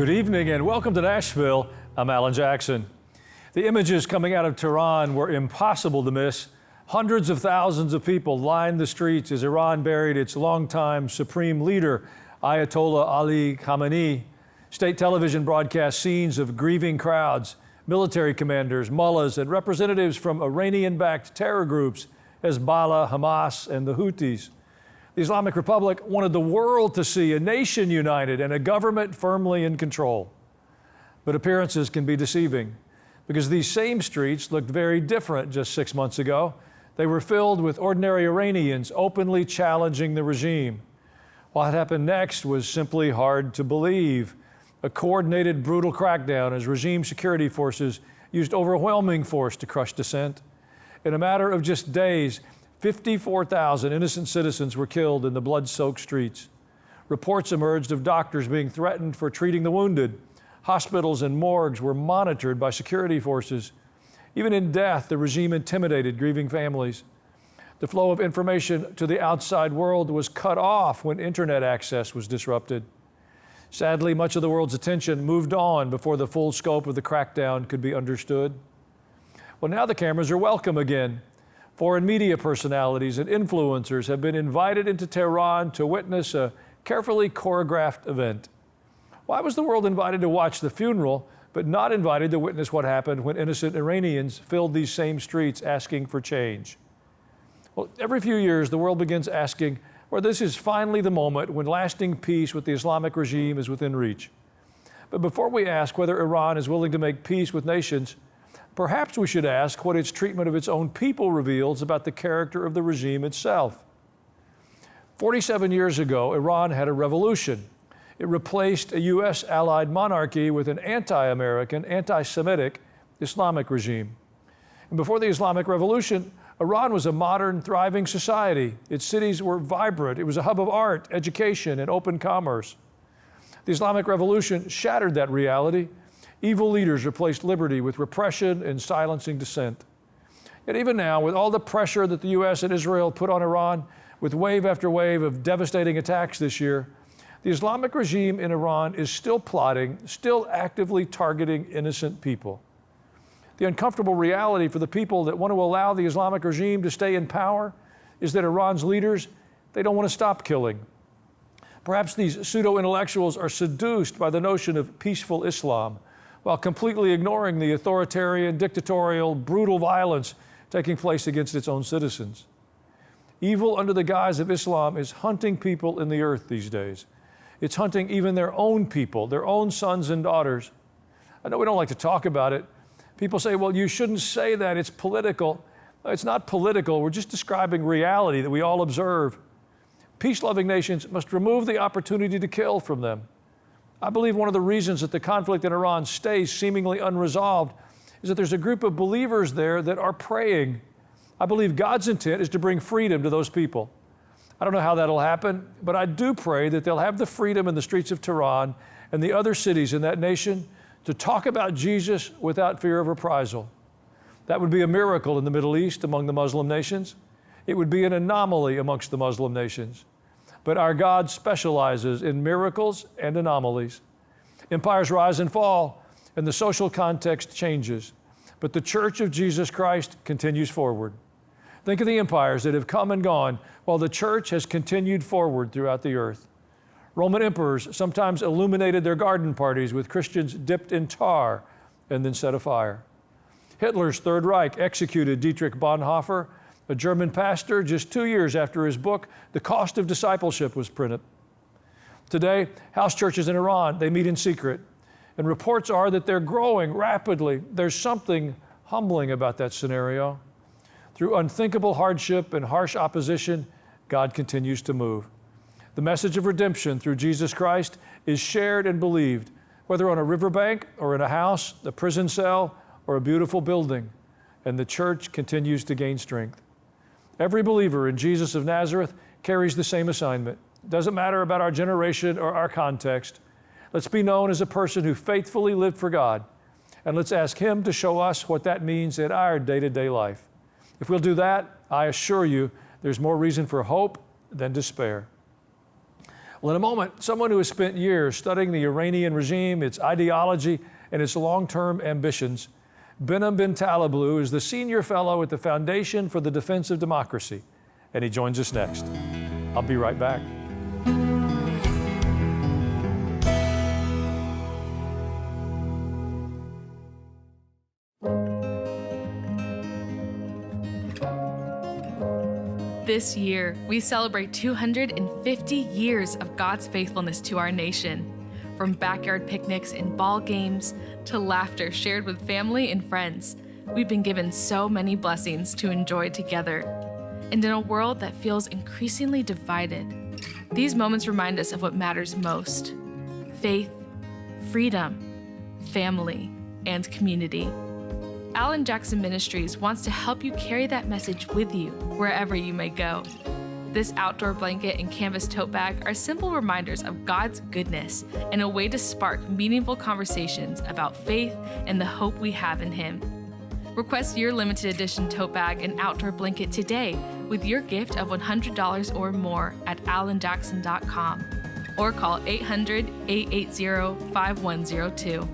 Good evening and welcome to Nashville. I'm Alan Jackson. The images coming out of Tehran were impossible to miss. Hundreds of thousands of people lined the streets as Iran buried its longtime supreme leader, Ayatollah Ali Khamenei. State television broadcast scenes of grieving crowds, military commanders, mullahs, and representatives from Iranian-backed terror groups, Hezbollah, Hamas, and the Houthis. The Islamic Republic wanted the world to see a nation united and a government firmly in control. But appearances can be deceiving because these same streets looked very different just 6 months ago. They were filled with ordinary Iranians openly challenging the regime. What happened next was simply hard to believe. A coordinated, brutal crackdown as regime security forces used overwhelming force to crush dissent. In a matter of just days, 54,000 innocent citizens were killed in the blood-soaked streets. Reports emerged of doctors being threatened for treating the wounded. Hospitals and morgues were monitored by security forces. Even in death, the regime intimidated grieving families. The flow of information to the outside world was cut off when internet access was disrupted. Sadly, much of the world's attention moved on before the full scope of the crackdown could be understood. Well, now the cameras are welcome again. Foreign media personalities and influencers have been invited into Tehran to witness a carefully choreographed event. Why was the world invited to watch the funeral, but not invited to witness what happened when innocent Iranians filled these same streets asking for change? Well, every few years, the world begins asking whether this is finally the moment when lasting peace with the Islamic regime is within reach. But before we ask whether Iran is willing to make peace with nations, perhaps we should ask what its treatment of its own people reveals about the character of the regime itself. 47 years ago, Iran had a revolution. It replaced a U.S. allied monarchy with an anti-American, anti-Semitic Islamic regime. And before the Islamic Revolution, Iran was a modern, thriving society. Its cities were vibrant. It was a hub of art, education, and open commerce. The Islamic Revolution shattered that reality. Evil leaders replaced liberty with repression and silencing dissent. Yet even now, with all the pressure that the U.S. and Israel put on Iran, with wave after wave of devastating attacks this year, the Islamic regime in Iran is still plotting, still actively targeting innocent people. The uncomfortable reality for the people that want to allow the Islamic regime to stay in power is that Iran's leaders, they don't want to stop killing. Perhaps these pseudo-intellectuals are seduced by the notion of peaceful Islam, while completely ignoring the authoritarian, dictatorial, brutal violence taking place against its own citizens. Evil under the guise of Islam is hunting people in the earth these days. It's hunting even their own people, their own sons and daughters. I know we don't like to talk about it. People say, well, you shouldn't say that, it's political. It's not political, we're just describing reality that we all observe. Peace-loving nations must remove the opportunity to kill from them. I believe one of the reasons that the conflict in Iran stays seemingly unresolved is that there's a group of believers there that are praying. I believe God's intent is to bring freedom to those people. I don't know how that'll happen, but I do pray that they'll have the freedom in the streets of Tehran and the other cities in that nation to talk about Jesus without fear of reprisal. That would be a miracle in the Middle East among the Muslim nations. It would be an anomaly amongst the Muslim nations. But our God specializes in miracles and anomalies. Empires rise and fall, and the social context changes. But the Church of Jesus Christ continues forward. Think of the empires that have come and gone while the Church has continued forward throughout the earth. Roman emperors sometimes illuminated their garden parties with Christians dipped in tar and then set afire. Hitler's Third Reich executed Dietrich Bonhoeffer, a German pastor, just 2 years after his book, The Cost of Discipleship, was printed. Today, house churches in Iran, they meet in secret, and reports are that they're growing rapidly. There's something humbling about that scenario. Through unthinkable hardship and harsh opposition, God continues to move. The message of redemption through Jesus Christ is shared and believed, whether on a riverbank or in a house, a prison cell, or a beautiful building, and the church continues to gain strength. Every believer in Jesus of Nazareth carries the same assignment. It doesn't matter about our generation or our context. Let's be known as a person who faithfully lived for God, and let's ask Him to show us what that means in our day-to-day life. If we'll do that, I assure you there's more reason for hope than despair. Well, in a moment, someone who has spent years studying the Iranian regime, its ideology, and its long-term ambitions. Behnam Ben Taleblu is the senior fellow at the Foundation for the Defense of Democracy, and he joins us next. I'll be right back. This year, we celebrate 250 years of God's faithfulness to our nation. From backyard picnics and ball games to laughter shared with family and friends, we've been given so many blessings to enjoy together. And in a world that feels increasingly divided, these moments remind us of what matters most: faith, freedom, family, and community. Alan Jackson Ministries wants to help you carry that message with you wherever you may go. This outdoor blanket and canvas tote bag are simple reminders of God's goodness and a way to spark meaningful conversations about faith and the hope we have in Him. Request your limited edition tote bag and outdoor blanket today with your gift of $100 or more at alanjackson.com or call 800-880-5102.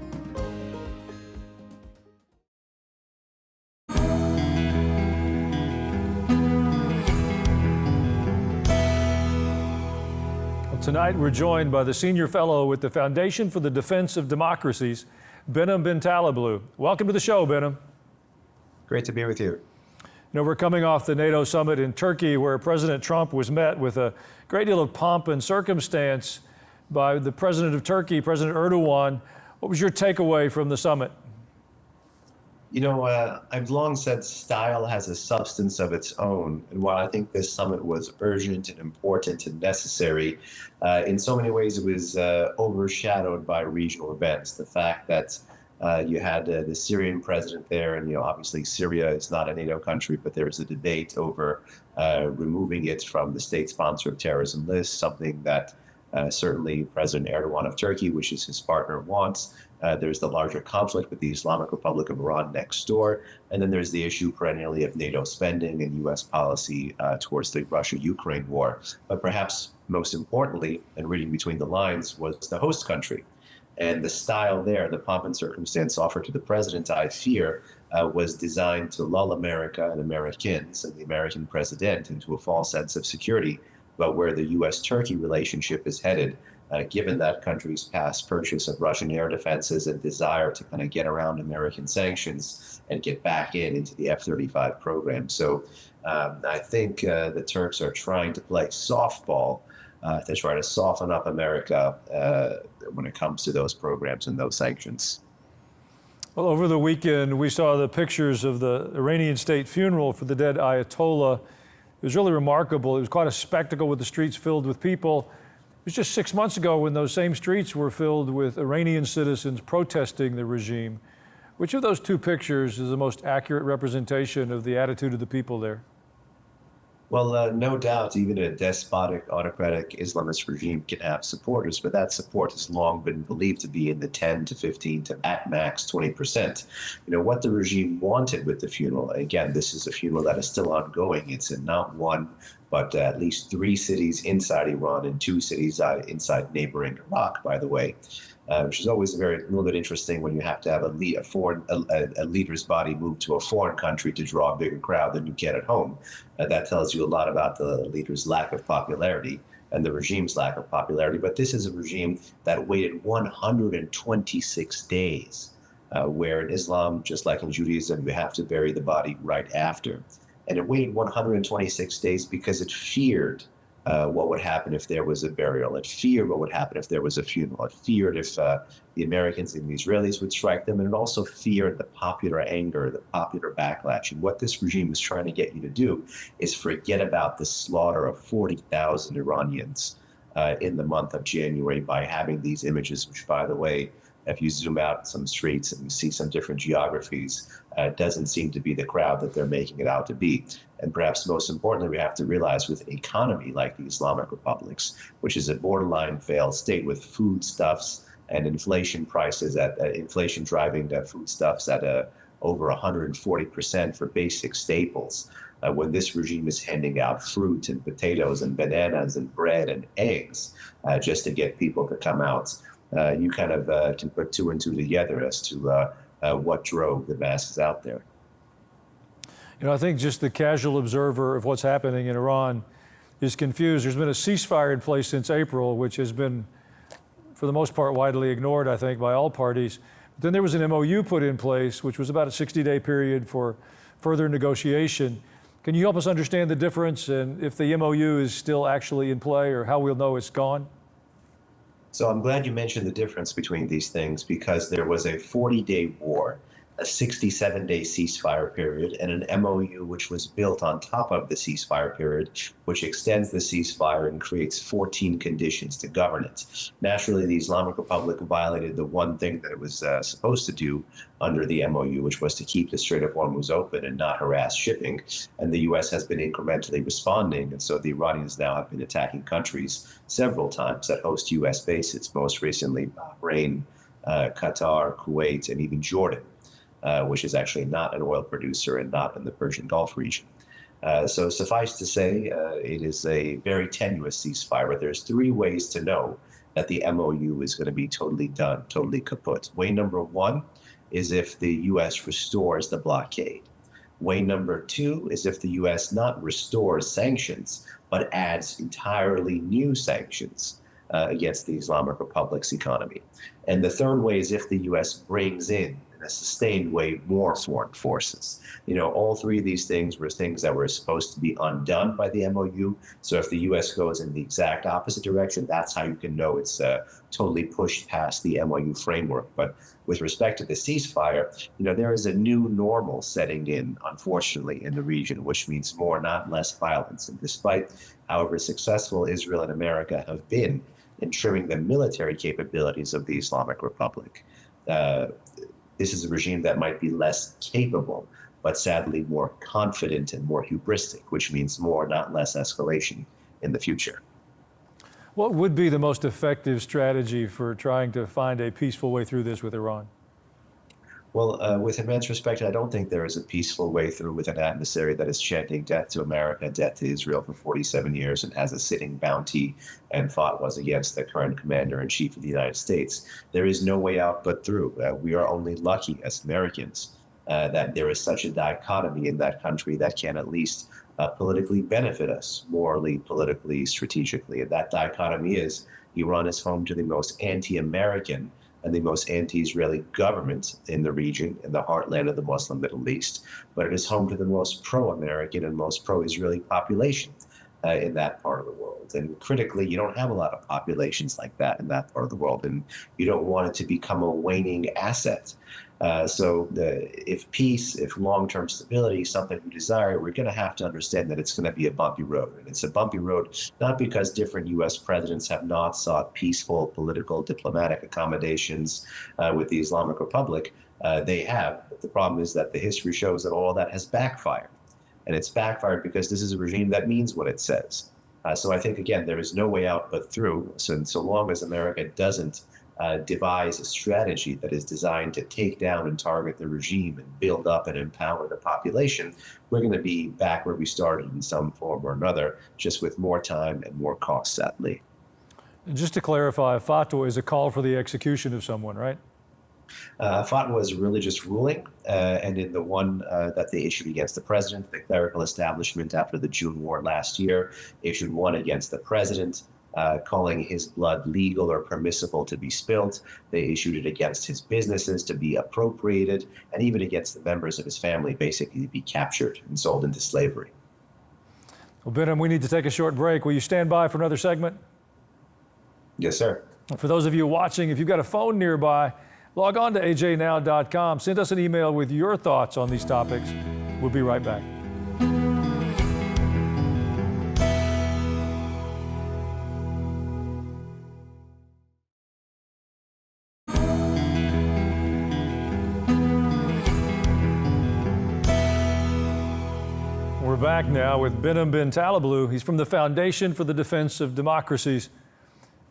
Tonight, we're joined by the senior fellow with the Foundation for the Defense of Democracies, Behnam Ben Taleblu. Welcome to the show, Behnam. Great to be with you. You know, we're coming off the NATO summit in Turkey, where President Trump was met with a great deal of pomp and circumstance by the president of Turkey, President Erdogan. What was your takeaway from the summit? You know, I've long said style has a substance of its own. And while I think this summit was urgent and important and necessary, in so many ways it was overshadowed by regional events. The fact that you had the Syrian president there, and, you know, obviously Syria is not a NATO country, but there's a debate over removing it from the state sponsor of terrorism list, something that certainly President Erdogan of Turkey, which is his partner, wants. There's the larger conflict with the Islamic Republic of Iran next door. And then there's the issue perennially of NATO spending and U.S. policy towards the Russia-Ukraine war. But perhaps most importantly, and reading between the lines, was the host country. And the style there, the pomp and circumstance offered to the president, I fear, was designed to lull America and Americans and the American president into a false sense of security about where the U.S.-Turkey relationship is headed, given that country's past purchase of Russian air defenses and desire to kind of get around American sanctions and get back into the F-35 program. So I think the Turks are trying to play softball to try to soften up America when it comes to those programs and those sanctions. Well, over the weekend, we saw the pictures of the Iranian state funeral for the dead Ayatollah. It was really remarkable. It was quite a spectacle with the streets filled with people. It was just 6 months ago when those same streets were filled with Iranian citizens protesting the regime. Which of those two pictures is the most accurate representation of the attitude of the people there? Well, no doubt, even a despotic, autocratic Islamist regime can have supporters, but that support has long been believed to be in the 10 to 15 to at max 20%. You know, what the regime wanted with the funeral, again, this is a funeral that is still ongoing. It's in not one, but at least 3 cities inside Iran and 2 cities inside neighboring Iraq, by the way. Which is always a little bit interesting when you have to have a leader's body move to a foreign country to draw a bigger crowd than you get at home. That tells you a lot about the leader's lack of popularity and the regime's lack of popularity. But this is a regime that waited 126 days, where in Islam, just like in Judaism, you have to bury the body right after. And it waited 126 days because it feared what would happen if there was a burial. It feared what would happen if there was a funeral. It feared if the Americans and the Israelis would strike them. And it also feared the popular anger, the popular backlash. And what this regime is trying to get you to do is forget about the slaughter of 40,000 Iranians in the month of January by having these images, which, by the way, if you zoom out some streets and you see some different geographies, doesn't seem to be the crowd that they're making it out to be. And perhaps most importantly, we have to realize with an economy like the Islamic republics, which is a borderline failed state with foodstuffs and inflation prices inflation driving the foodstuffs at over 140% for basic staples. When this regime is handing out fruit and potatoes and bananas and bread and eggs just to get people to come out, you kind of can put two and two together as to what drove the masses out there. You know, I think just the casual observer of what's happening in Iran is confused. There's been a ceasefire in place since April, which has been, for the most part, widely ignored, I think, by all parties. But then there was an MOU put in place, which was about a 60-day period for further negotiation. Can you help us understand the difference and if the MOU is still actually in play or how we'll know it's gone? So I'm glad you mentioned the difference between these things, because there was a 40-day war, a 67-day ceasefire period, and an MOU which was built on top of the ceasefire period, which extends the ceasefire and creates 14 conditions to govern it. Naturally, the Islamic Republic violated the one thing that it was supposed to do under the MOU, which was to keep the Strait of Hormuz open and not harass shipping. And the U.S. has been incrementally responding. And so the Iranians now have been attacking countries several times that host U.S. bases, most recently Bahrain, Qatar, Kuwait, and even Jordan. Which is actually not an oil producer and not in the Persian Gulf region. So suffice to say, it is a very tenuous ceasefire, but there's three ways to know that the MOU is going to be totally done, totally kaput. Way number one is if the U.S. restores the blockade. Way number two is if the U.S. not restores sanctions, but adds entirely new sanctions against the Islamic Republic's economy. And the third way is if the U.S. brings in a sustained way more foreign forces. You know, all three of these things were things that were supposed to be undone by the MOU. So if the U.S. goes in the exact opposite direction, that's how you can know it's totally pushed past the MOU framework. But with respect to the ceasefire, you know, there is a new normal setting in, unfortunately, in the region, which means more, not less violence. And despite however successful Israel and America have been in trimming the military capabilities of the Islamic Republic, this is a regime that might be less capable, but sadly more confident and more hubristic, which means more, not less escalation in the future. What would be the most effective strategy for trying to find a peaceful way through this with Iran? Well, with immense respect, I don't think there is a peaceful way through with an adversary that is chanting death to America, death to Israel for 47 years and has a sitting bounty and fought was against the current commander-in-chief of the United States. There is no way out but through. We are only lucky as Americans that there is such a dichotomy in that country that can at least politically benefit us, morally, politically, strategically. And that dichotomy is Iran is home to the most anti-American and the most anti-Israeli government in the region, in the heartland of the Muslim Middle East. But it is home to the most pro-American and most pro-Israeli population in that part of the world. And critically, you don't have a lot of populations like that in that part of the world, and you don't want it to become a waning asset. If peace, if long-term stability is something we desire, we're going to have to understand that it's going to be a bumpy road. And it's a bumpy road not because different U.S. presidents have not sought peaceful political diplomatic accommodations with the Islamic Republic. They have. But the problem is that the history shows that all that has backfired. And it's backfired because this is a regime that means what it says. So I think, again, there is no way out but through. So long as America doesn't devise a strategy that is designed to take down and target the regime and build up and empower the population, we're going to be back where we started in some form or another, just with more time and more cost, sadly. And just to clarify, a fatwa is a call for the execution of someone, right? Fatwa is a religious ruling, and in the one that they issued against the president, the clerical establishment after the June war last year issued one against the president, calling his blood legal or permissible to be spilt. They issued it against his businesses to be appropriated, and even against the members of his family, basically to be captured and sold into slavery. Well, Behnam, we need to take a short break. Will you stand by for another segment? Yes, sir. For those of you watching, if you've got a phone nearby, log on to ajnow.com. Send us an email with your thoughts on these topics. We'll be right back. We're back now with Behnam Ben Taleblu. He's from the Foundation for the Defense of Democracies.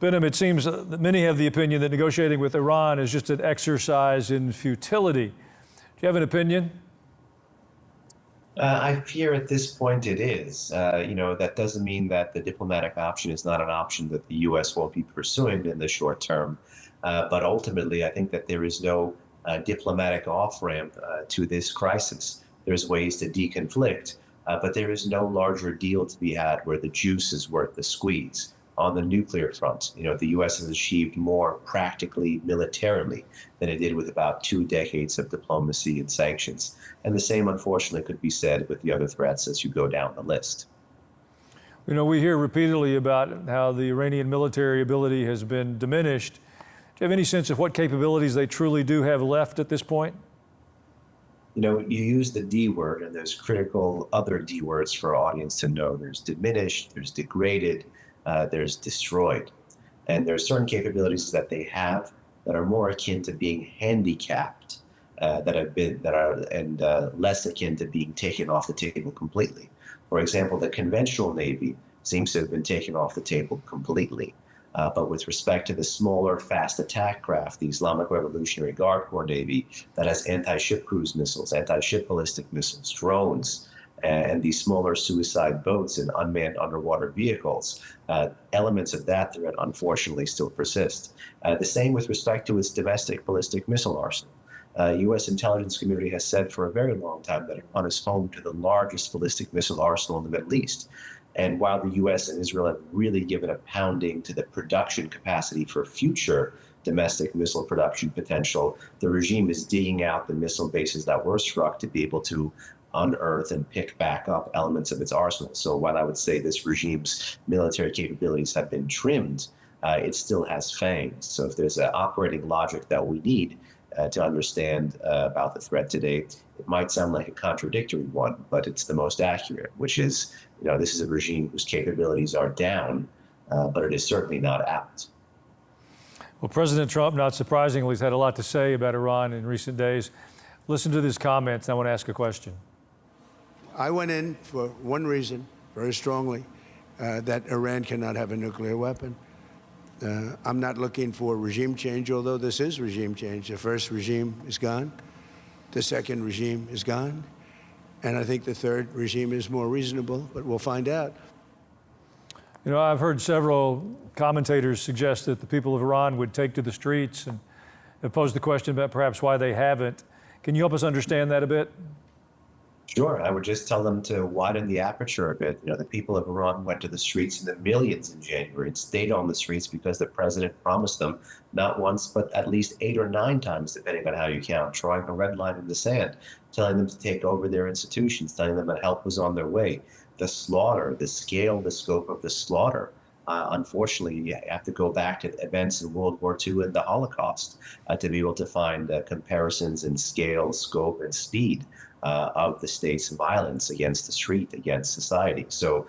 Behnam, it seems that many have the opinion that negotiating with Iran is just an exercise in futility. you have an opinion? I fear at this point it is. That doesn't mean that the diplomatic option is not an option that the U.S. won't be pursuing in the short term. But ultimately, I think that there is no diplomatic off-ramp to this crisis. There's ways to deconflict, but there is no larger deal to be had where the juice is worth the squeeze. On the nuclear front, the U.S. has achieved more practically militarily than it did with about 2 decades of diplomacy and sanctions. And the same, unfortunately, could be said with the other threats as you go down the list. We hear repeatedly about how the Iranian military ability has been diminished. Do you have any sense of what capabilities they truly do have left at this point? You use the D word, and there's critical other D words for our audience to know. There's diminished, there's degraded, there's destroyed. And there are certain capabilities that they have that are more akin to being handicapped, less akin to being taken off the table completely. For example, the conventional Navy seems to have been taken off the table completely. But with respect to the smaller, fast attack craft, the Islamic Revolutionary Guard Corps Navy that has anti-ship cruise missiles, anti-ship ballistic missiles, drones, and these smaller suicide boats and unmanned underwater vehicles, elements of that threat unfortunately still persist. The same with respect to its domestic ballistic missile arsenal. U.S. intelligence community has said for a very long time that Iran is home to the largest ballistic missile arsenal in the Middle East. And while the U.S. and Israel have really given a pounding to the production capacity for future domestic missile production potential, the regime is digging out the missile bases that were struck to be able to unearth and pick back up elements of its arsenal. So while I would say this regime's military capabilities have been trimmed, it still has fangs. So if there's an operating logic that we need to understand about the threat today, it might sound like a contradictory one, but it's the most accurate, which is, this is a regime whose capabilities are down, but it is certainly not out. Well, President Trump, not surprisingly, has had a lot to say about Iran in recent days. Listen to these comments, and I want to ask a question. I went in for one reason, very strongly, that Iran cannot have a nuclear weapon. I'm not looking for regime change, although this is regime change. The first regime is gone. The second regime is gone. And I think the third regime is more reasonable, but we'll find out. I've heard several commentators suggest that the people of Iran would take to the streets and have posed the question about perhaps why they haven't. Can you help us understand that a bit? Sure. I would just tell them to widen the aperture a bit. The people of Iran went to the streets in the millions in January and stayed on the streets because the president promised them not once, but at least 8 or 9 times, depending on how you count, drawing a red line in the sand, telling them to take over their institutions, telling them that help was on their way. The slaughter, the scale, the scope of the slaughter. Unfortunately, you have to go back to events in World War II and the Holocaust to be able to find comparisons in scale, scope, and speed of the state's violence against the street, against society. So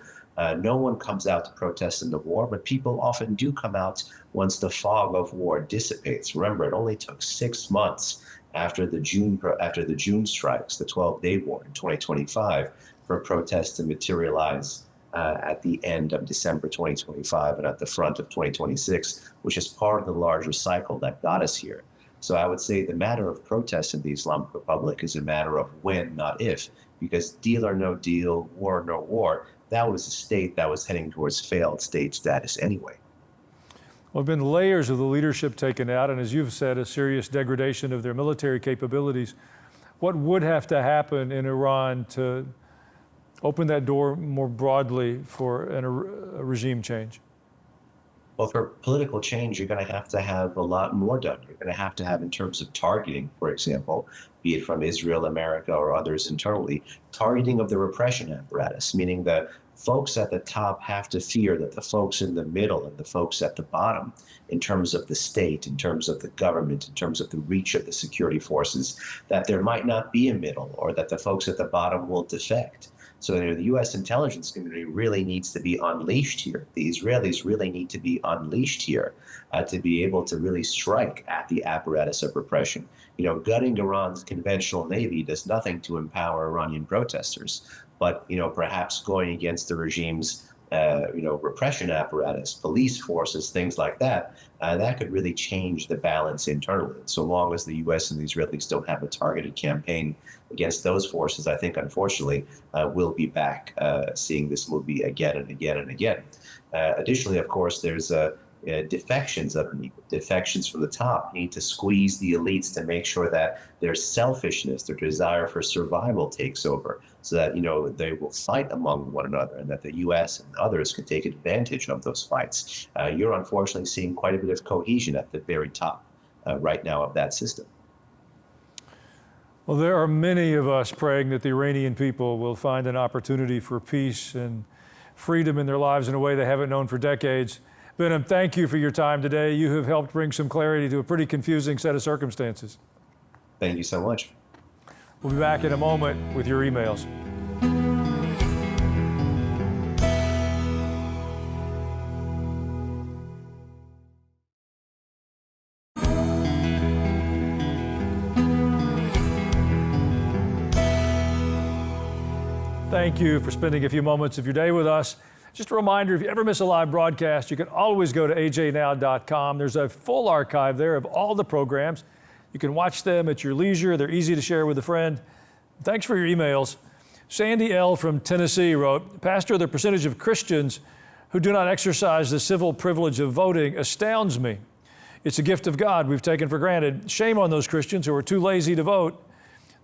no one comes out to protest in the war, but people often do come out once the fog of war dissipates. Remember, it only took 6 months after the June strikes, the 12-day war in 2025, for protests to materialize at the end of December 2025 and at the front of 2026, which is part of the larger cycle that got us here. So I would say the matter of protest in the Islamic Republic is a matter of when, not if, because deal or no deal, war or no war, that was a state that was heading towards failed state status anyway. Well, there have been layers of the leadership taken out, and as you've said, a serious degradation of their military capabilities. What would have to happen in Iran to open that door more broadly for a regime change? Well, for political change, you're going to have a lot more done. You're going to have in terms of targeting, for example, be it from Israel, America, or others internally, targeting of the repression apparatus, meaning the folks at the top have to fear that the folks in the middle and the folks at the bottom, in terms of the state, in terms of the government, in terms of the reach of the security forces, that there might not be a middle, or that the folks at the bottom will defect. So the U.S. intelligence community really needs to be unleashed here. The Israelis really need to be unleashed here to be able to really strike at the apparatus of repression. Gutting Iran's conventional navy does nothing to empower Iranian protesters, but perhaps going against the regime's repression apparatus, police forces, things like that, that could really change the balance internally. So long as the U.S. and the Israelis don't have a targeted campaign against those forces, I think, unfortunately, we'll be back seeing this movie again and again and again. Additionally, of course, there's defections underneath, defections from the top. You need to squeeze the elites to make sure that their selfishness, their desire for survival takes over, so that they will fight among one another, and that the U.S. and others can take advantage of those fights. You're unfortunately seeing quite a bit of cohesion at the very top right now of that system. Well, there are many of us praying that the Iranian people will find an opportunity for peace and freedom in their lives in a way they haven't known for decades. Behnam, thank you for your time today. You have helped bring some clarity to a pretty confusing set of circumstances. Thank you so much. We'll be back in a moment with your emails. Thank you for spending a few moments of your day with us. Just a reminder, if you ever miss a live broadcast, you can always go to ajnow.com. There's a full archive there of all the programs. You can watch them at your leisure. They're easy to share with a friend. Thanks for your emails. Sandy L. from Tennessee wrote, Pastor, the percentage of Christians who do not exercise the civil privilege of voting astounds me. It's a gift of God we've taken for granted. Shame on those Christians who are too lazy to vote.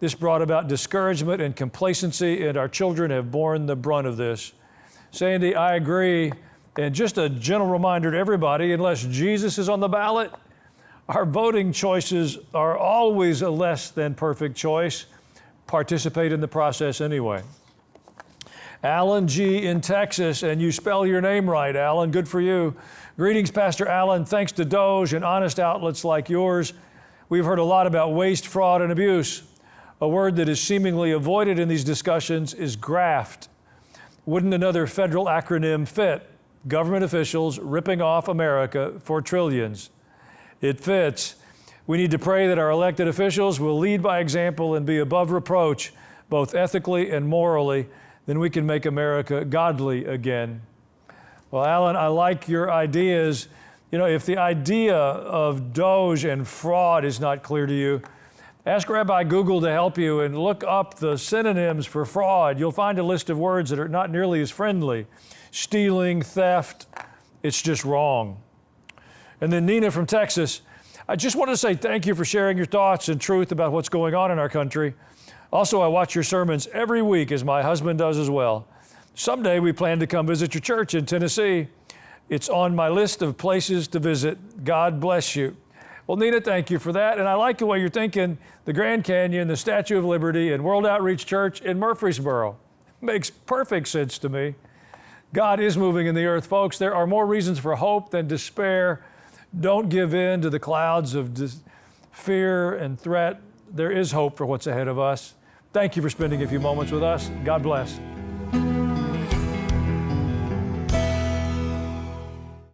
This brought about discouragement and complacency, and our children have borne the brunt of this. Sandy, I agree. And just a gentle reminder to everybody, unless Jesus is on the ballot, our voting choices are always a less than perfect choice. Participate in the process anyway. Alan G. in Texas, and you spell your name right, Alan. Good for you. Greetings, Pastor Alan. Thanks to Doge and honest outlets like yours, we've heard a lot about waste, fraud, and abuse. A word that is seemingly avoided in these discussions is graft. Wouldn't another federal acronym fit? Government officials ripping off America for trillions. It fits. We need to pray that our elected officials will lead by example and be above reproach, both ethically and morally. Then we can make America godly again. Well, Alan, I like your ideas. If the idea of Doge and fraud is not clear to you, ask Rabbi Google to help you and look up the synonyms for fraud. You'll find a list of words that are not nearly as friendly. Stealing, theft, it's just wrong. And then Nina from Texas, I just want to say thank you for sharing your thoughts and truth about what's going on in our country. Also, I watch your sermons every week, as my husband does as well. Someday we plan to come visit your church in Tennessee. It's on my list of places to visit. God bless you. Well, Nina, thank you for that. And I like the way you're thinking the Grand Canyon, the Statue of Liberty, and World Outreach Church in Murfreesboro. Makes perfect sense to me. God is moving in the earth, folks. There are more reasons for hope than despair. Don't give in to the clouds of fear and threat. There is hope for what's ahead of us. Thank you for spending a few moments with us. God bless.